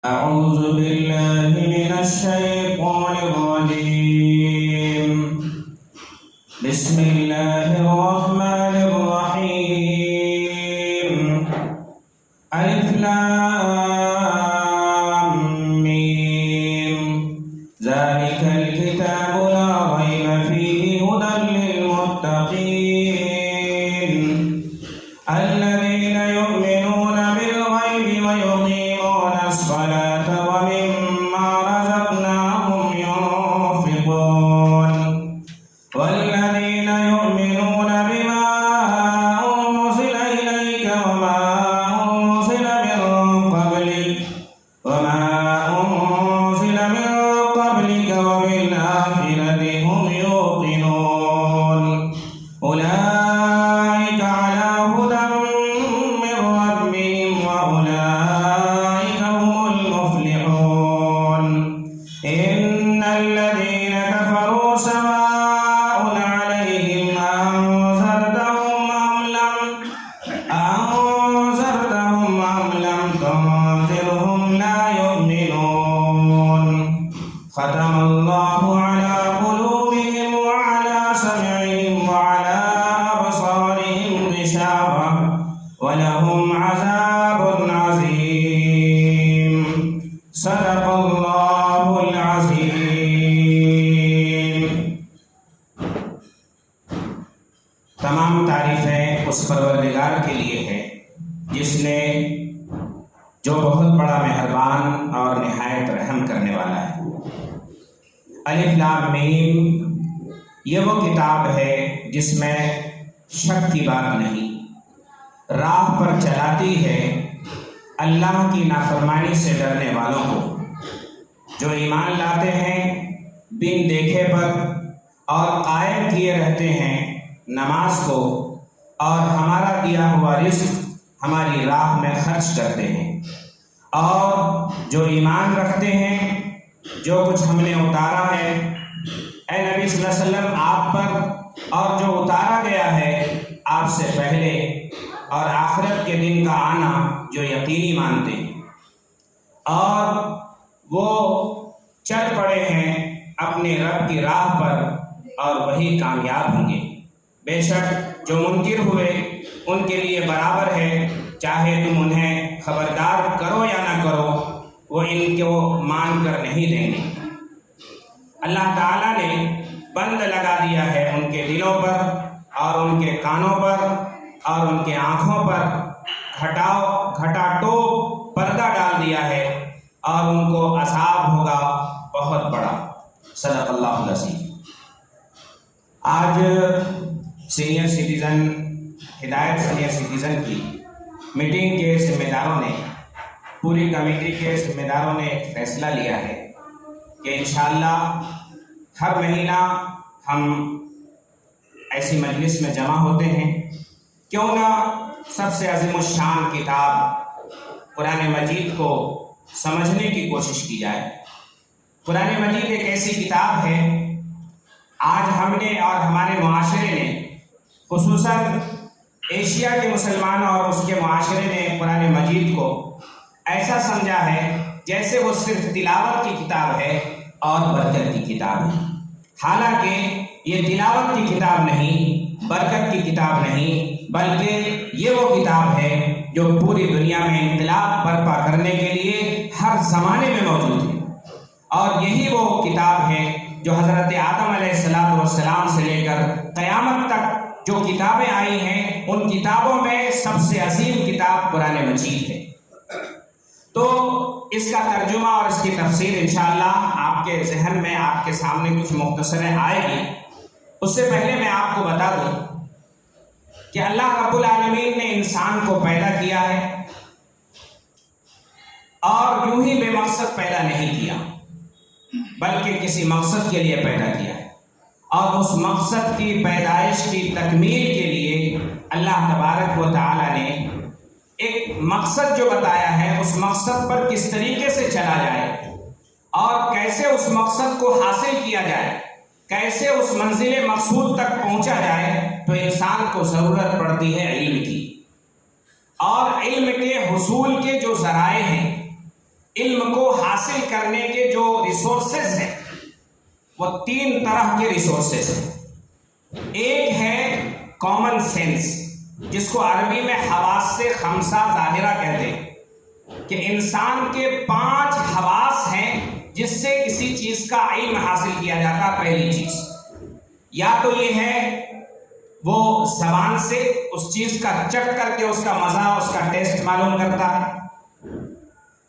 أعوذ بالله من الشيطان الرجيم. بسم الله الرحمن الرحيم. ألف لام ميم. ذلك الكتاب لا ريب فيه هدى للمتقين الذين يؤمنون بالغيب ويقيمون الصلاة ومما رزقناهم ينفقون والذين يؤمنون بما أنزل إليك وما أنزل من قبلك وبالآخرة هم يوقنون أولئك على هدى من ربهم وأولئك هم المفلحون. إن الذين كفروا سواء عليهم أنذرتهم أم لم تنذرهم لا يؤمنون. ختم الله على قلوبهم وعلى سمعهم وعلى أبصارهم غشاوة ولهم عذاب عظيم. صدق الله العظيم. تمام تعریفیں اس پروردگار کے لیے ہے جس نے جو بہت بڑا مہربان اور نہایت رحم کرنے والا ہے. الف لام میم یہ وہ کتاب ہے جس میں شک کی بات نہیں، راہ پر چلاتی ہے اللہ کی نافرمانی سے ڈرنے والوں کو جو ایمان لاتے ہیں بن دیکھے پر اور قائم کیے رہتے ہیں نماز کو اور ہمارا دیا ہوا رزق ہماری راہ میں خرچ کرتے ہیں، اور جو ایمان رکھتے ہیں جو کچھ ہم نے اتارا ہے اے نبی صلی اللہ علیہ وسلم آپ پر اور جو اتارا گیا ہے آپ سے پہلے اور آخرت کے دن کا آنا جو یقینی مانتے ہیں، اور وہ چل پڑے ہیں اپنے رب کی راہ پر اور وہی کامیاب ہوں گے. بے شک جو منکر ہوئے ان کے لیے برابر ہے، چاہے تم انہیں خبردار کرو یا نہ کرو وہ ان کو مان کر نہیں دیں گے. اللہ تعالیٰ نے بند لگا دیا ہے ان کے دلوں پر اور ان کے کانوں پر اور ان کے آنکھوں پر گھٹا ٹوپ پردہ ڈال دیا ہے اور ان کو عذاب ہوگا بہت بڑا. صدق اللہ العظیم. آج سینئر سٹیزن ہدایت سینئر سٹیزن کی میٹنگ کے ذمہ داروں نے پوری کمیٹی کے ذمہ داروں نے ایک فیصلہ لیا ہے کہ انشاءاللہ ہر مہینہ ہم ایسی مجلس میں جمع ہوتے ہیں، کیوں نہ سب سے عظیم الشان کتاب قرآن مجید کو سمجھنے کی کوشش کی جائے. قرآن مجید ایک ایسی کتاب ہے آج ہم نے اور ہمارے معاشرے نے خصوصاً ایشیا کے مسلمان اور اس کے معاشرے نے قرآن مجید کو ایسا سمجھا ہے جیسے وہ صرف تلاوت کی کتاب ہے اور برکت کی کتاب ہے. حالانکہ یہ تلاوت کی کتاب نہیں، برکت کی کتاب نہیں، بلکہ یہ وہ کتاب ہے جو پوری دنیا میں انقلاب برپا کرنے کے لیے ہر زمانے میں موجود ہے. اور یہی وہ کتاب ہے جو حضرت آدم علیہ السلام سے لے کر قیامت تک جو کتابیں آئی ہیں ان کتابوں میں سب سے عظیم کتاب قرآن مجید ہے. تو اس کا ترجمہ اور اس کی تفسیر انشاءاللہ آپ کے ذہن میں آپ کے سامنے کچھ مختصر آئے گی. اس سے پہلے میں آپ کو بتا دوں کہ اللہ رب العالمین نے انسان کو پیدا کیا ہے اور یوں ہی بے مقصد پیدا نہیں کیا بلکہ کسی مقصد کے لیے پیدا کیا ہے، اور اس مقصد کی پیدائش کی تکمیل کے لیے اللہ تبارک و تعالی نے ایک مقصد جو بتایا ہے اس مقصد پر کس طریقے سے چلا جائے اور کیسے اس مقصد کو حاصل کیا جائے، کیسے اس منزل مقصود تک پہنچا جائے، تو انسان کو ضرورت پڑتی ہے علم کی. اور علم کے حصول کے جو ذرائع ہیں علم کو حاصل کرنے کے جو ریسورسز ہیں وہ 3 طرح کے ریسورسز ہیں۔ ایک ہے کامن سینس، جس کو عربی میں حواس سے خمسہ ظاہرہ کہتے ہیں، کہ انسان کے 5 حواس ہیں جس سے کسی چیز کا علم حاصل کیا جاتا۔ پہلی چیز یا تو یہ ہے وہ زبان سے اس چیز کا چکھ کر کے اس کا مزہ، اس کا ٹیسٹ معلوم کرتا ہے،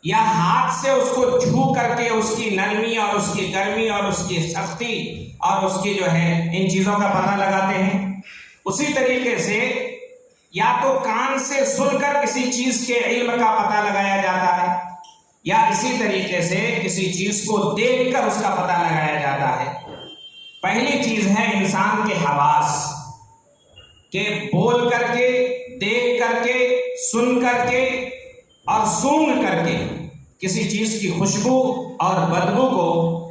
یا ہاتھ سے اس کو چھو کر کے اس کی نرمی اور اس کی گرمی اور اس کی سختی اور اس کی جو ہے ان چیزوں کا پتہ لگاتے ہیں۔ اسی طریقے سے یا تو کان سے سن کر کسی چیز کے علم کا پتہ لگایا جاتا ہے، یا اسی طریقے سے کسی چیز کو دیکھ کر اس کا پتہ لگایا جاتا ہے۔ پہلی چیز ہے انسان کے حواس، کہ بول کر کے، دیکھ کر کے، سن کر کے اور سونگھ کر کے کسی چیز کی خوشبو اور بدبو کو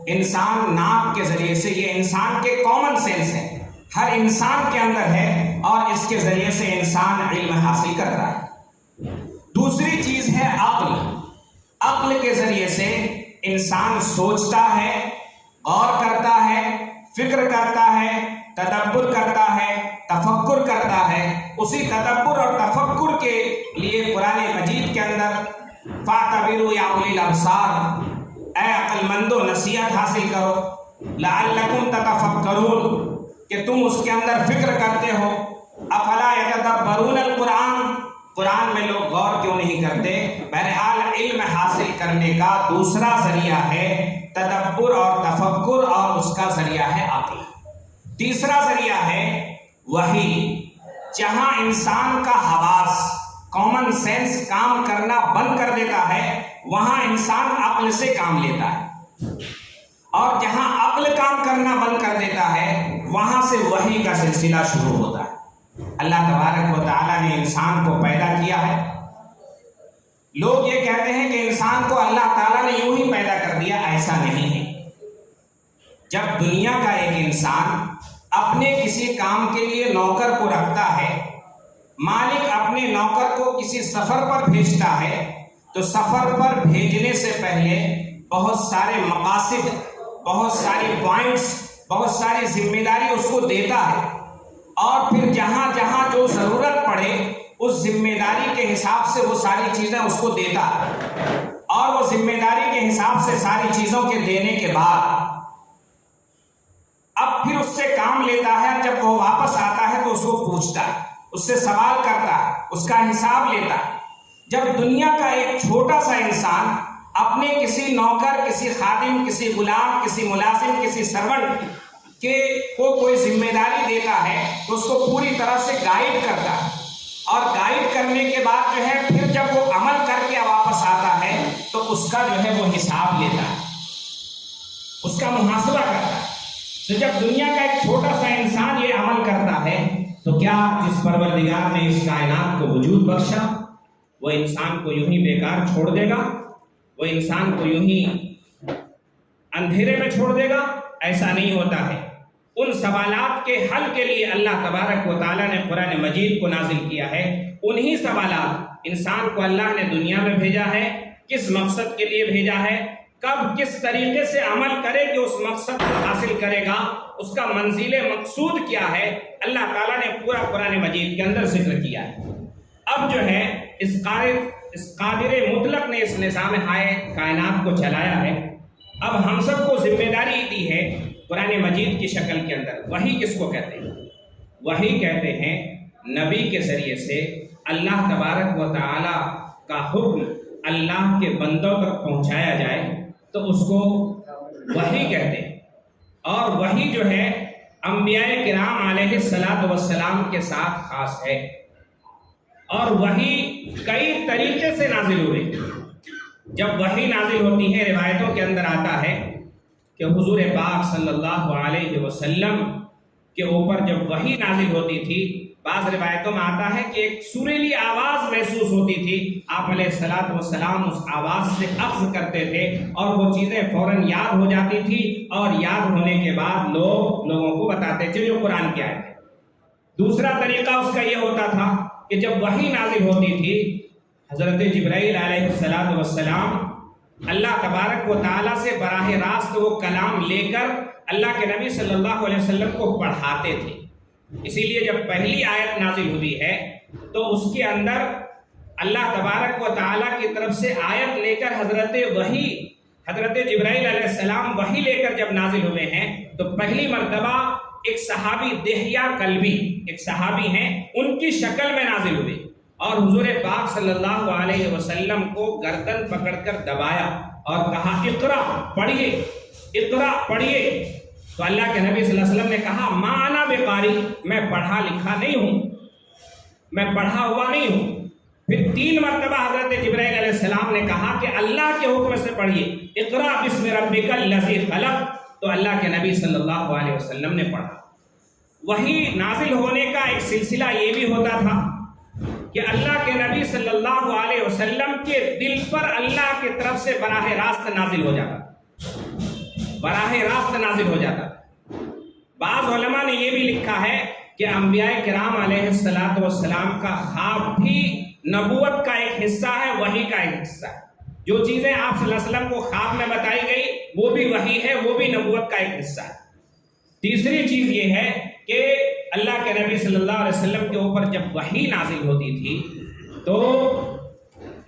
انسان ناک کے ذریعے سے، یہ انسان کے کامن سینس ہے، ہر انسان کے اندر ہے اور اس کے ذریعے سے انسان علم حاصل کرتا ہے۔ دوسری چیز ہے عقل۔ عقل کے ذریعے سے انسان سوچتا ہے، غور کرتا ہے، فکر کرتا ہے، تدبر کرتا ہے، تفکر کرتا ہے۔ اسی تدبر اور تفکر کے لیے قرآن مجید کے اندر فَاعْتَبِرُوا يَا أُولِي الْأَبْصَارِ، اے عقل مندو نصیحت حاصل کرو، لَعَلَّكُمْ تَتَفَكَّرُونَ، کہ تم اس کے اندر فکر کرتے ہو۔ أَفَلَا يَتَدَبَّرُونَ الْقُرْآنَ، قرآن میں لوگ غور کیوں نہیں کرتے؟ بہرحال علم حاصل کرنے کا دوسرا ذریعہ ہے تدبر اور تفکر، اور اس کا ذریعہ ہے عقل۔ تیسرا ذریعہ ہے وحی۔ جہاں انسان کا حواس، کامن سینس کام کرنا بند کر دیتا ہے، وہاں انسان عقل سے کام لیتا ہے، اور جہاں عقل کام کرنا بند کر دیتا ہے وہاں سے وحی کا سلسلہ شروع ہوتا ہے۔ اللہ تبارک و تعالیٰ نے انسان کو پیدا کیا ہے۔ لوگ یہ کہتے ہیں کہ انسان کو اللہ تعالیٰ نے یوں ہی پیدا کر دیا، ایسا نہیں ہے۔ جب دنیا کا ایک انسان اپنے کسی کام کے لیے نوکر کو رکھتا ہے، مالک اپنے نوکر کو کسی سفر پر بھیجتا ہے، تو سفر پر بھیجنے سے پہلے بہت سارے مقاصد، بہت ساری پوائنٹس، بہت ساری ذمہ داری اس کو دیتا ہے، اور پھر جہاں جہاں جو ضرورت پڑے اس ذمہ داری کے حساب سے وہ ساری چیزیں اس کو دیتا ہے، اور وہ ذمہ داری کے حساب سے ساری چیزوں کے دینے کے بعد اب پھر اس سے کام لیتا ہے۔ جب وہ واپس آتا ہے تو اس کو پوچھتا ہے، اس سے سوال کرتا ہے، اس کا حساب لیتا ہے۔ جب دنیا کا ایک چھوٹا سا انسان اپنے کسی نوکر، کسی خادم، کسی غلام، کسی ملازم، کسی سرونٹ کے کو کوئی ذمہ داری دیتا ہے تو اس کو پوری طرح سے گائیڈ کرتا ہے، اور گائیڈ کرنے کے بعد جو ہے پھر جب وہ عمل کر کے واپس آتا ہے تو اس کا جو ہے وہ حساب لیتا ہے، اس کا محاسبہ کرتا ہے۔ تو جب دنیا کا ایک چھوٹا سا انسان یہ عمل کرتا ہے تو کیا جس پروردگار نے اس کائنات کو وجود بخشا وہ انسان کو یوں ہی بیکار چھوڑ دے گا؟ وہ انسان کو یوں ہی اندھیرے میں چھوڑ دے گا؟ ایسا نہیں ہوتا ہے۔ ان سوالات کے حل کے لیے اللہ تبارک و تعالیٰ نے قرآن مجید کو نازل کیا ہے۔ انہی سوالات، انسان کو اللہ نے دنیا میں بھیجا ہے، کس مقصد کے لیے بھیجا ہے، کب کس طریقے سے عمل کرے کہ اس مقصد کو حاصل کرے گا، اس کا منزل مقصود کیا ہے، اللہ تعالیٰ نے پورا قرآن مجید کے اندر ذکر کیا ہے۔ اب جو ہے اس قادر مطلق نے اس نظام ہائے کائنات کو چلایا ہے۔ اب ہم سب کو ذمہ داری دی ہے قرآن مجید کی شکل کے اندر۔ وحی کس کو کہتے ہیں؟ وحی کہتے ہیں نبی کے ذریعے سے اللہ تبارک و تعالیٰ کا حکم اللہ کے بندوں تک پہنچایا جائے تو اس کو وحی کہتے ہیں۔ اور وحی جو ہے انبیاء کرام علیہ السلام کے ساتھ خاص ہے، اور وحی کئی طریقے سے نازل ہوئی۔ جب وحی نازل ہوتی ہے روایتوں کے اندر آتا ہے کہ حضور پاک صلی اللہ علیہ وسلم کے اوپر جب وحی نازل ہوتی تھی، بعض روایتوں میں آتا ہے کہ ایک سریلی آواز محسوس ہوتی تھی، آپ علیہ السلام اس آواز سے اخذ کرتے تھے اور وہ چیزیں فوراً یاد ہو جاتی تھی، اور یاد ہونے کے بعد لوگوں کو بتاتے تھے جو قرآن کی آیت ہے۔ دوسرا طریقہ اس کا یہ ہوتا تھا کہ جب وحی نازل ہوتی تھی، حضرت جبرائیل علیہ السلام اللہ تبارک و تعالیٰ سے براہ راست وہ کلام لے کر اللہ کے نبی صلی اللہ علیہ وسلم کو پڑھاتے تھے۔ اسی لیے جب پہلی آیت نازل ہوئی ہے تو اس کے اندر اللہ تبارک و تعالیٰ کی طرف سے آیت لے کر حضرت جبرائیل علیہ السلام وحی لے کر جب نازل ہوئے ہیں تو پہلی مرتبہ ایک صحابی دہیا کلبی ایک صحابی ہیں، ان کی شکل میں نازل ہوئے اور حضور پاک صلی اللہ علیہ وسلم کو گردن پکڑ کر دبایا اور کہا اقرا پڑھیے، اقرا پڑھیے۔ تو اللہ کے نبی صلی اللہ علیہ وسلم نے کہا ما انا بقاری، میں پڑھا لکھا نہیں ہوں، میں پڑھا ہوا نہیں ہوں۔ پھر 3 مرتبہ حضرت جبرائیل علیہ السلام نے کہا کہ اللہ کے حکم سے پڑھیے، اقرا بسم ربک الذی خلق، تو اللہ کے نبی صلی اللہ علیہ وسلم نے پڑھا۔ وحی نازل ہونے کا ایک سلسلہ یہ بھی ہوتا تھا کہ اللہ کے نبی صلی اللہ علیہ وسلم کے دل پر اللہ کی طرف سے براہ راست نازل ہو جاتا، براہ راست نازل ہو جاتا۔ بعض علماء نے یہ بھی لکھا ہے کہ انبیاء کرام علیہ السلام کا خواب بھی نبوت کا ایک حصہ ہے، وحی کا ایک حصہ ہے۔ جو چیزیں آپ صلی اللہ علیہ وسلم کو خواب میں بتائی گئی وہ بھی وحی ہے، وہ بھی نبوت کا ایک حصہ ہے۔ تیسری چیز یہ ہے کہ اللہ کے نبی صلی اللہ علیہ وسلم کے اوپر جب وحی نازل ہوتی تھی تو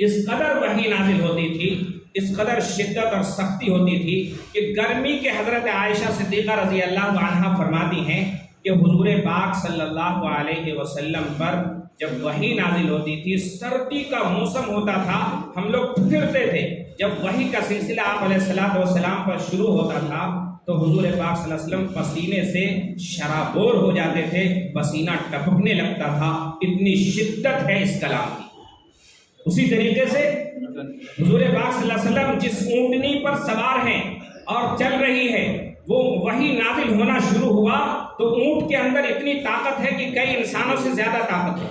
اس قدر وحی نازل ہوتی تھی، اس قدر شدت اور سختی ہوتی تھی کہ گرمی کے حضرت عائشہ صدیقہ رضی اللہ عنہا فرماتی ہیں کہ حضور پاک صلی اللہ علیہ وسلم پر جب وحی نازل ہوتی تھی، سردی کا موسم ہوتا تھا، ہم لوگ پھرتے تھے۔ جب وحی کا سلسلہ آپ علیہ السلام پر شروع ہوتا تھا تو حضور پاک صلی اللہ علیہ وسلم پسینے سے شرابور ہو جاتے تھے، پسینہ ٹپکنے لگتا تھا، اتنی شدت ہے اس کلام کی۔ اسی طریقے سے حضور پاک صلی اللہ علیہ وسلم جس اونٹنی پر سوار ہیں اور چل رہی ہے، وہ وحی نازل ہونا شروع ہوا تو اونٹ کے اندر اتنی طاقت ہے کہ کئی انسانوں سے زیادہ طاقت ہے،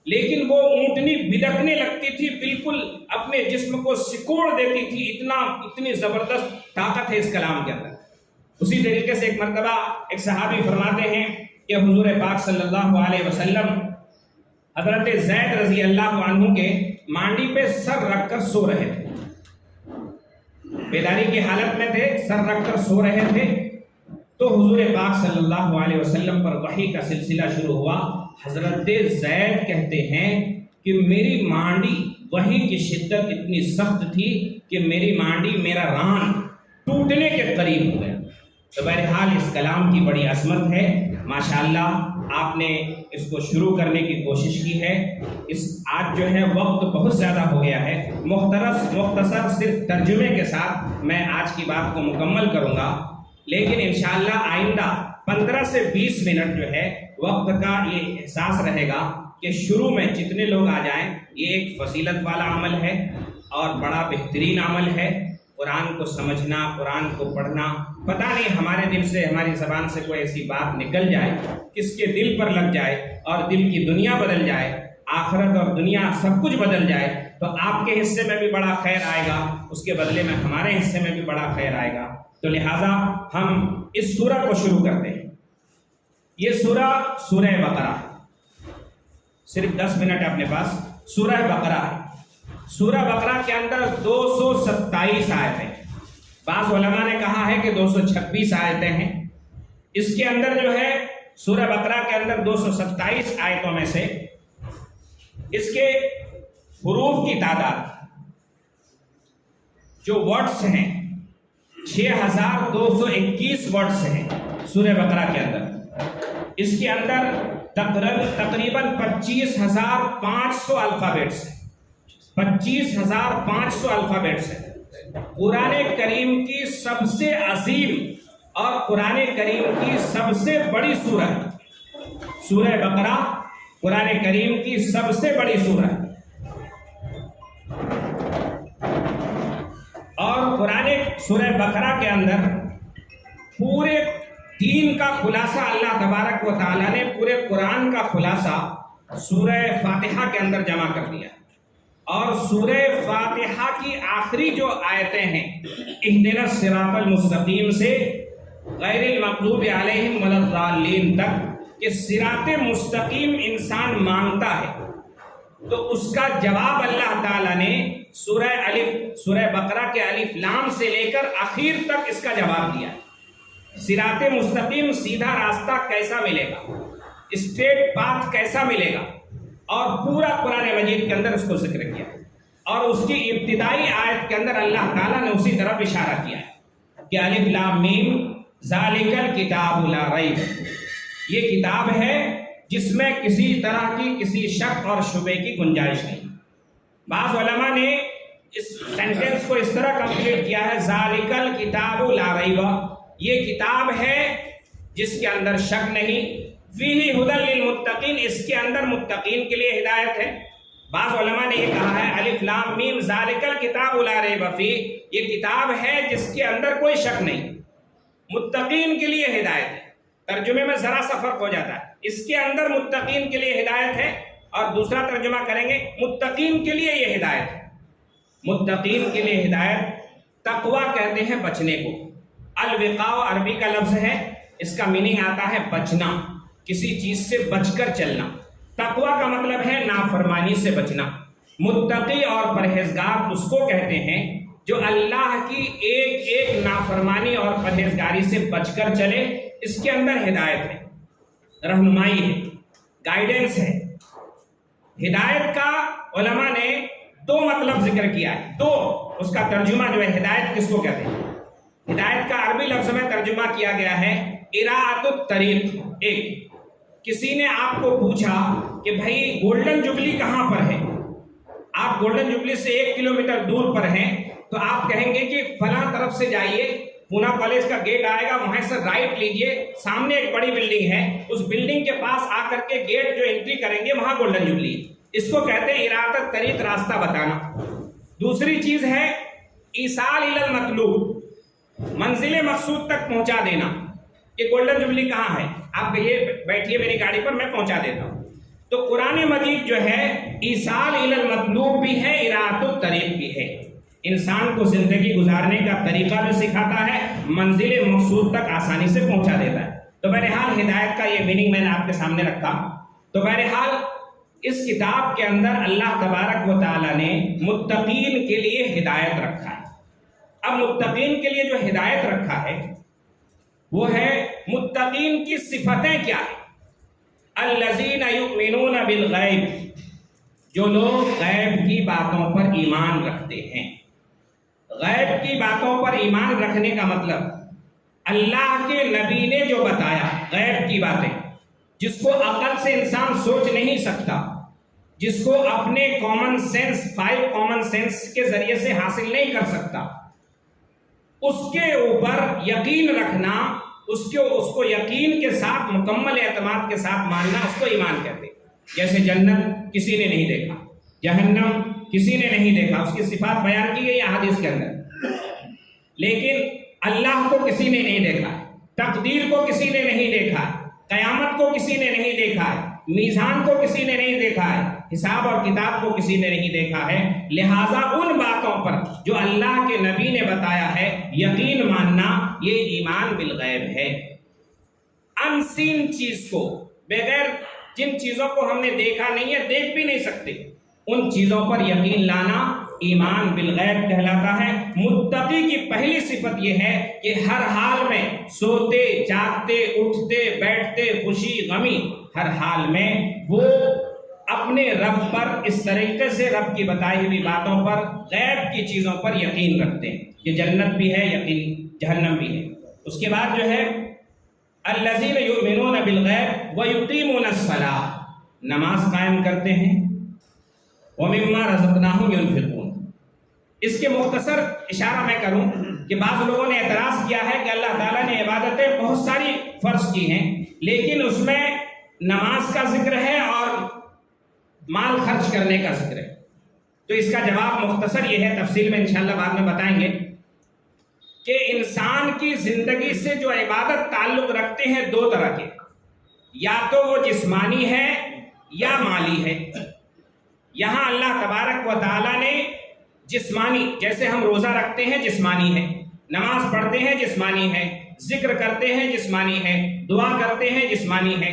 لیکن وہ اونٹنی بلکنے لگتی تھی، بالکل اپنے جسم کو سکوڑ دیتی تھی، اتنی زبردست طاقت ہے اس کلام کے اندر۔ اسی طریقے سے ایک مرتبہ ایک صحابی فرماتے ہیں کہ حضور پاک صلی اللہ علیہ وسلم حضرت زید رضی اللہ عنہ کے مانڈی پہ سر رکھ کر سو رہے تھے، بیداری کی حالت میں تھے، سر رکھ کر سو رہے تھے، تو حضور پاک صلی اللہ علیہ وسلم پر وحی کا سلسلہ شروع ہوا۔ حضرت زید کہتے ہیں کہ میری مانڈی، وحی کی شدت اتنی سخت تھی کہ میری مانڈی، میرا ران ٹوٹنے کے قریب ہو گیا۔ تو بہرحال اس کلام کی بڑی عظمت ہے، ماشاءاللہ آپ نے اس کو شروع کرنے کی کوشش کی ہے۔ آج جو ہے وقت بہت زیادہ ہو گیا ہے، مختصر صرف ترجمے کے ساتھ میں آج کی بات کو مکمل کروں گا، لیکن انشاءاللہ آئندہ 15 سے 20 منٹ جو ہے وقت کا یہ احساس رہے گا کہ شروع میں جتنے لوگ آ جائیں، یہ ایک فضیلت والا عمل ہے اور بڑا بہترین عمل ہے۔ قرآن کو سمجھنا، قرآن کو پڑھنا، پتہ نہیں ہمارے دل سے، ہماری زبان سے کوئی ایسی بات نکل جائے، کس کے دل پر لگ جائے اور دل کی دنیا بدل جائے، آخرت اور دنیا سب کچھ بدل جائے، تو آپ کے حصے میں بھی بڑا خیر آئے گا، اس کے بدلے میں ہمارے حصے میں بھی بڑا خیر آئے گا۔ تو لہٰذا ہم اس سورہ کو شروع کرتے ہیں۔ یہ سورہ بقرہ، صرف 10 منٹ اپنے پاس۔ سورہ بقرہ ہے، سورہ بقرہ کے اندر 227 آیتیں ہیں، بعض علماء نے کہا ہے کہ 226 آیتیں ہیں۔ اس کے اندر جو ہے سورہ بقرہ کے اندر 227 آیتوں میں سے اس کے حروف کی تعداد، جو ورڈز ہیں، 6221 ورڈز ہیں سورہ بقرہ کے اندر۔ اس کے اندر تقریباً 25,500 الفابیٹس ہیں، 25,500 الفابیٹس ہیں۔ قرآن کریم کی سب سے عظیم اور قرآن کریم کی سب سے بڑی سورہ ہے سورہ بقرہ، قرآن کریم کی سب سے بڑی سورہ ہے، اور سورہ بقرہ کے اندر پورے دین کا خلاصہ اللہ تبارک و تعالیٰ نے، پورے قرآن کا خلاصہ سورہ فاتحہ کے اندر جمع کر دیا، اور سورہ فاتحہ کی آخری جو آیتیں ہیں، اہدنا الصراط المستقیم سے غیر المغضوب علیہم ولا الضالین تک، کہ صراط مستقیم انسان مانگتا ہے تو اس کا جواب اللہ تعالیٰ نے سورہ بقرہ کے الف لام سے لے کر آخر تک اس کا جواب دیا ہے۔ صراط مستقیم، سیدھا راستہ کیسا ملے گا، اسٹریٹ پاتھ کیسا ملے گا، اور پورا قرآن مجید کے اندر اس کو ذکر کیا ہے۔ اور اس کی ابتدائی آیت کے اندر اللہ تعالیٰ نے اسی طرف اشارہ کیا ہے کہ الف لام میم ذالک الکتاب لا ریب، یہ کتاب ہے جس میں کسی طرح کی کسی شک اور شبے کی گنجائش نہیں۔ بعض علماء نے اس سینٹنس کو اس طرح کمپلیٹ کیا ہے، ذالک الکتاب لا ریب، یہ کتاب ہے جس کے اندر شک نہیں، فیہ ھدی للمتقین، اس کے اندر متقین کے لیے ہدایت ہے۔ بعض علماء نے یہ کہا ہے الف لام میم ذالک الکتاب لا ریب فیہ، یہ کتاب ہے جس کے اندر کوئی شک نہیں، متقین کے لیے ہدایت ہے۔ ترجمے میں ذرا سا فرق ہو جاتا ہے، اس کے اندر متقین کے لیے ہدایت ہے، اور دوسرا ترجمہ کریں گے متقین کے لیے یہ ہدایت ہے۔ متقین کے لیے ہدایت، تقویٰ کہتے ہیں بچنے کو۔ الوقاء عربی کا لفظ ہے، اس کا میننگ آتا ہے بچنا، کسی چیز سے بچ کر چلنا۔ تقویٰ کا مطلب ہے نافرمانی سے بچنا۔ متقی اور پرہیزگار اس کو کہتے ہیں جو اللہ کی ایک ایک نافرمانی اور پرہیزگاری سے بچ کر چلے، اس کے اندر ہدایت ہے، رہنمائی ہے، گائیڈنس ہے۔ ہدایت کا علماء نے دو مطلب ذکر کیا ہے، دو، اس کا ترجمہ جو ہے ہدایت کس کو کہتے ہیں؟ ہدایت کا عربی لفظ میں ترجمہ کیا گیا ہے اراۃ الطریق۔ ایک، کسی نے آپ کو پوچھا کہ بھائی گولڈن جبلی کہاں پر ہے، آپ گولڈن جبلی سے 1 کلومیٹر دور پر ہیں، تو آپ کہیں گے کہ فلاں طرف سے جائیے، پونا کالج کا گیٹ آئے گا، وہاں سے رائٹ لیجئے، سامنے ایک بڑی بلڈنگ ہے، اس بلڈنگ کے پاس آ کر کے گیٹ جو انٹری کریں گے وہاں گولڈن جبلی، اس کو کہتے ہیں اراۃ الطریق، راستہ بتانا۔ دوسری چیز ہے ایصال الی المطلوب، منزل مقصود تک پہنچا دینا، کہ گولڈن جبلی کہاں ہے، آپ کہیے بیٹھیے میری گاڑی پر، میں پہنچا دیتا ہوں۔ تو قرآن مجید جو ہے ایصال الی المطلوب بھی ہے، اراۃ الطریق بھی ہے، انسان کو زندگی گزارنے کا طریقہ بھی سکھاتا ہے، منزل مقصود تک آسانی سے پہنچا دیتا ہے۔ تو بہرحال ہدایت کا یہ میننگ میں نے آپ کے سامنے رکھا۔ تو بہرحال اس کتاب کے اندر اللہ تبارک و تعالیٰ نے متقین کے لیے ہدایت رکھا ہے۔ اب متقین کے لیے جو ہدایت رکھا ہے وہ ہے، متقین کی صفتیں کیا ہیں؟ الذین یؤمنون بالغیب، جو لوگ غیب کی باتوں پر ایمان رکھتے ہیں۔ غیب کی باتوں پر ایمان رکھنے کا مطلب اللہ کے نبی نے جو بتایا غیب کی باتیں، جس کو عقل سے انسان سوچ نہیں سکتا، جس کو اپنے کامن سینس، 5 کامن سینس کے ذریعے سے حاصل نہیں کر سکتا، اس کے اوپر یقین رکھنا، اس کو یقین کے ساتھ، مکمل اعتماد کے ساتھ ماننا، اس کو ایمان کہتے ہیں۔ جیسے جنت کسی نے نہیں دیکھا، جہنم کسی نے نہیں دیکھا، اس کی صفات بیان کی گئی احادیث کے اندر، لیکن اللہ کو کسی نے نہیں دیکھا، تقدیر کو کسی نے نہیں دیکھا، قیامت کو کسی نے نہیں دیکھا ہے، میزان کو کسی نے نہیں دیکھا ہے، حساب اور کتاب کو کسی نے نہیں دیکھا ہے، لہٰذا ان باتوں پر جو اللہ کے نبی نے بتایا ہے یقین ماننا، یہ ایمان بالغیب ہے۔ ان سین چیز کو، بغیر جن چیزوں کو ہم نے دیکھا نہیں ہے، دیکھ بھی نہیں سکتے، ان چیزوں پر یقین لانا ایمان بالغیب کہلاتا ہے۔ متقی کی پہلی صفت یہ ہے کہ ہر حال میں، سوتے جاگتے اٹھتے بیٹھتے، خوشی غمی، ہر حال میں وہ اپنے رب پر اس طریقے سے، رب کی بتائی ہوئی باتوں پر، غیب کی چیزوں پر یقین رکھتے ہیں۔ یہ جنت بھی ہے، یقین جہنم بھی ہے۔ اس کے بعد جو ہے الذین یؤمنون بالغیب ویقیمون الصلاۃ، نماز قائم کرتے ہیں، ومما رزقناہم ینفقون۔ اس کے مختصر اشارہ میں کروں کہ بعض لوگوں نے اعتراض کیا ہے کہ اللہ تعالیٰ نے عبادتیں بہت ساری فرض کی ہیں، لیکن اس میں نماز کا ذکر ہے اور مال خرچ کرنے کا ذکر ہے۔ تو اس کا جواب مختصر یہ ہے، تفصیل میں انشاءاللہ بعد میں بتائیں گے، کہ انسان کی زندگی سے جو عبادت تعلق رکھتے ہیں 2 طرح کے، یا تو وہ جسمانی ہے یا مالی ہے۔ یہاں اللہ تبارک و تعالیٰ نے جسمانی، جیسے ہم روزہ رکھتے ہیں جسمانی ہے، نماز پڑھتے ہیں جسمانی ہے، ذکر کرتے ہیں جسمانی ہے، دعا کرتے ہیں جسمانی ہے،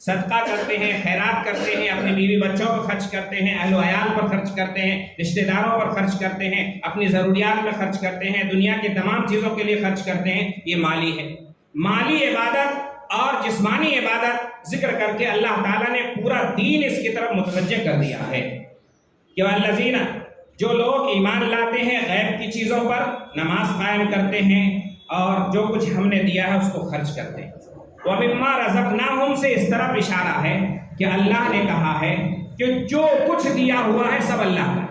صدقہ کرتے ہیں، خیرات کرتے ہیں، اپنے بیوی بچوں پر خرچ کرتے ہیں، اہل و عیال پر خرچ کرتے ہیں، رشتہ داروں پر خرچ کرتے ہیں، اپنی ضروریات میں خرچ کرتے ہیں، دنیا کے تمام چیزوں کے لیے خرچ کرتے ہیں، یہ مالی ہے۔ مالی عبادت اور جسمانی عبادت ذکر کر کے اللہ تعالیٰ نے پورا دین اس کی طرف متوجہ کر دیا ہے کہ والذین، جو لوگ ایمان لاتے ہیں غیب کی چیزوں پر، نماز قائم کرتے ہیں اور جو کچھ ہم نے دیا ہے اس کو خرچ کرتے ہیں۔ وَمِمَّا رَزَقْنَاهُمْ سے اس طرف اشارہ ہے کہ اللہ نے کہا ہے کہ جو کچھ دیا ہوا ہے سب اللہ کا۔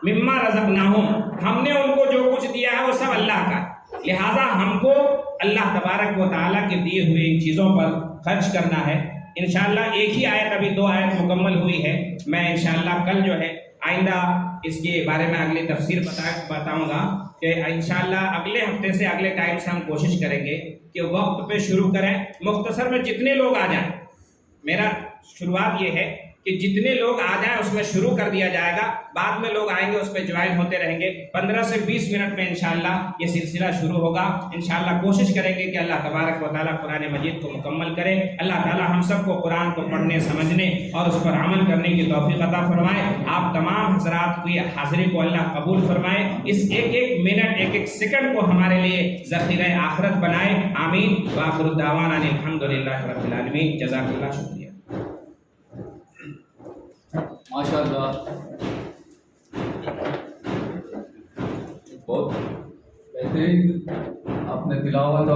مما رزقناہم، ہم نے ان کو جو کچھ دیا ہے وہ سب اللہ کا، لہٰذا ہم کو اللہ تبارک و تعالیٰ کے دیے ہوئے ان چیزوں پر خرچ کرنا ہے۔ انشاءاللہ ایک ہی آیت، ابھی 2 آیت مکمل ہوئی ہے، میں انشاءاللہ کل جو ہے آئندہ اس کے بارے میں اگلی تفسیر بتاؤں گا کہ انشاءاللہ اگلے ہفتے سے، اگلے ٹائم سے ہم کوشش کریں گے کہ وقت پہ شروع کریں، مختصر میں جتنے لوگ آ جائیں۔ میرا شروعات یہ ہے کہ جتنے لوگ آ جائیں اس میں شروع کر دیا جائے گا، بعد میں لوگ آئیں گے اس پہ جوائن ہوتے رہیں گے۔ 15 سے 20 منٹ میں انشاءاللہ یہ سلسلہ شروع ہوگا۔ انشاءاللہ کوشش کریں گے کہ اللہ تبارک و تعالیٰ قرآن مجید کو مکمل کرے۔ اللہ تعالیٰ ہم سب کو قرآن کو پڑھنے، سمجھنے اور اس پر عمل کرنے کی توفیق عطا فرمائے۔ آپ تمام حضرات کی حاضری کو اللہ قبول فرمائے، اس ایک ایک منٹ، ایک ایک سیکنڈ کو ہمارے لیے ذخیرہ آخرت بنائے، آمین۔ وآخر الدعوانا الحمدللہ رب العالمین۔ جزاک اللہ، شکریہ۔ ماشاءاللہ، بہت بہترین آپ نے تلاوت